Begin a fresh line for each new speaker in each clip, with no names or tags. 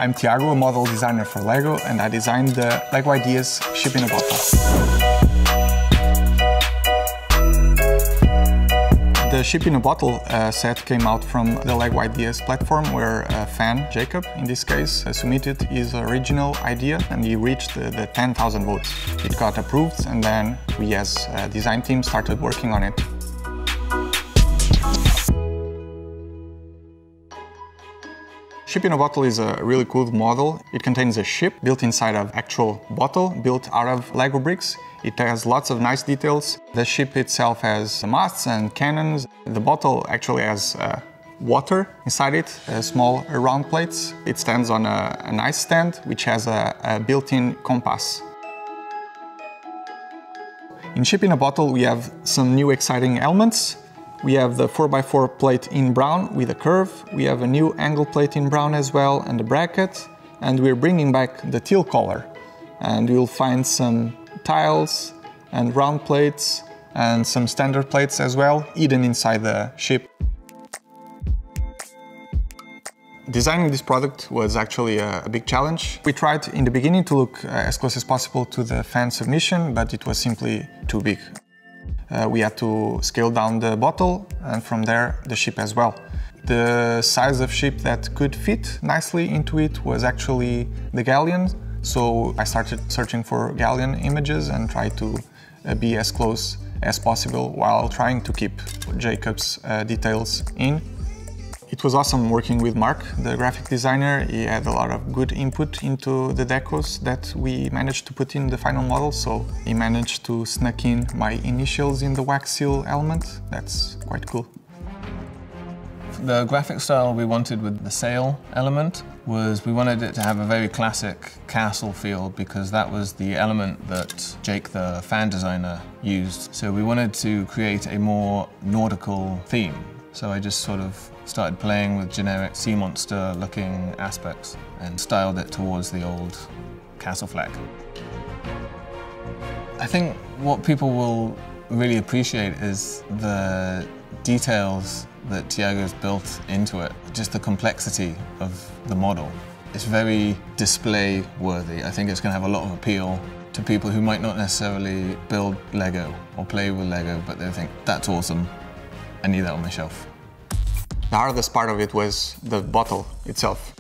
I'm Tiago, a model designer for LEGO, and I designed the LEGO Ideas ship in a bottle. The ship in a bottle set came out from the LEGO Ideas platform, where a fan, Jacob in this case, submitted his original idea and he reached the 10,000 votes. It got approved and then we as a design team started working on it. Ship in a bottle is a really cool model. It contains a ship built inside of actual bottle, built out of LEGO bricks. It has lots of nice details. The ship itself has masts and cannons. The bottle actually has water inside it, small round plates. It stands on a nice stand, which has a built-in compass. In Ship in a Bottle, we have some new exciting elements. We have the 4x4 plate in brown with a curve. We have a new angle plate in brown as well and a bracket. And we're bringing back the teal color. And you'll find some tiles and round plates and some standard plates as well, hidden inside the ship. Designing this product was actually a big challenge. We tried in the beginning to look as close as possible to the fan submission, but it was simply too big. We had to scale down the bottle and from there the ship as well. The size of ship that could fit nicely into it was actually the galleon. So I started searching for galleon images and tried to be as close as possible while trying to keep Jacob's details in. It was awesome working with Mark, the graphic designer. He had a lot of good input into the decos that we managed to put in the final model, so he managed to sneak in my initials in the wax seal element. That's quite cool.
The graphic style we wanted with the sail element was we wanted it to have a very classic castle feel because that was the element that Jake, the fan designer, used. So we wanted to create a more nautical theme. So I just sort of started playing with generic sea monster looking aspects and styled it towards the old castle flag. I think what people will really appreciate is the details that Tiago's built into it, just the complexity of the model. It's very display worthy. I think it's going to have a lot of appeal to people who might not necessarily build Lego or play with Lego, but they think, that's awesome, I need that on my shelf.
The hardest part of it was the bottle itself.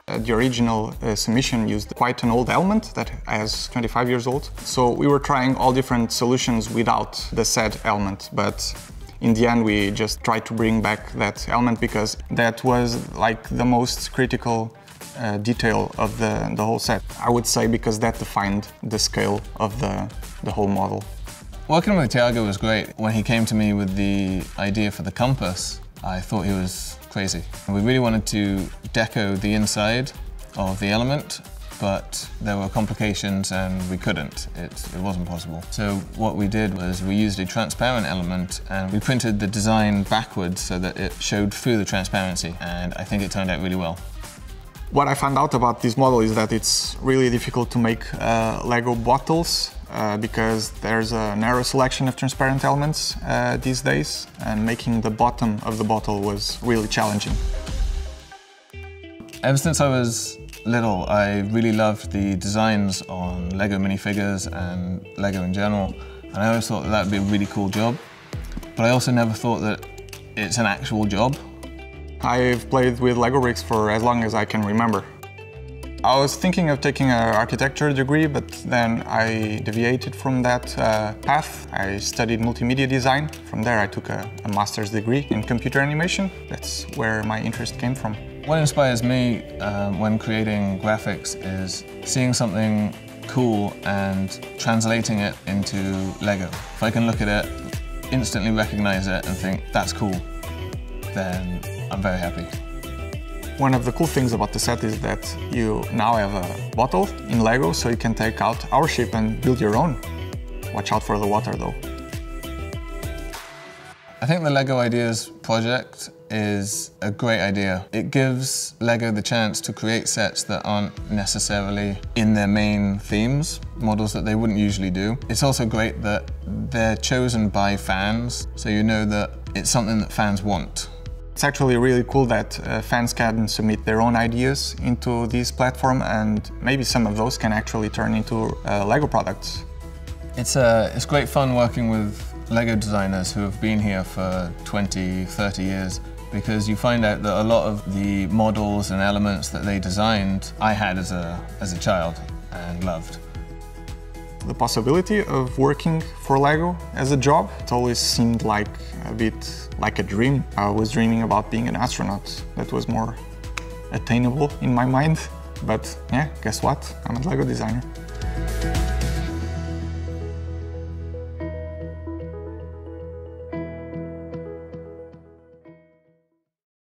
The original submission used quite an old element that is 25 years old. So we were trying all different solutions without the said element, but in the end we just tried to bring back that element because that was like the most critical detail of the whole set. I would say because that defined the scale of the whole model.
Working with Tiago was great. When he came to me with the idea for the compass, I thought he was crazy. We really wanted to deco the inside of the element, but there were complications and we couldn't. It wasn't possible. So what we did was we used a transparent element and we printed the design backwards so that it showed through the transparency, and I think it turned out really well.
What I found out about this model is that it's really difficult to make Lego bottles because there's a narrow selection of transparent elements these days, and making the bottom of the bottle was really challenging.
Ever since I was little, I really loved the designs on Lego minifigures and Lego in general, and I always thought that would be a really cool job, but I also never thought that it's an actual job.
I've played with Lego bricks for as long as I can remember. I was thinking of taking an architecture degree, but then I deviated from that path. I studied multimedia design. From there I took a master's degree in computer animation. That's where my interest came from.
What inspires me when creating graphics is seeing something cool and translating it into Lego. If I can look at it, instantly recognize it and think, that's cool, then I'm very happy.
One of the cool things about the set is that you now have a bottle in Lego, so you can take out our ship and build your own. Watch out for the water though.
I think the Lego Ideas project is a great idea. It gives Lego the chance to create sets that aren't necessarily in their main themes, models that they wouldn't usually do. It's also great that they're chosen by fans, so you know that it's something that fans want.
It's actually really cool that fans can submit their own ideas into this platform, and maybe some of those can actually turn into Lego products.
It's great fun working with Lego designers who have been here for 20, 30 years, because you find out that a lot of the models and elements that they designed, I had as a child and loved.
The possibility of working for Lego as a job, it always seemed like a bit like a dream. I was dreaming about being an astronaut. That was more attainable in my mind. But yeah, guess what? I'm a Lego designer.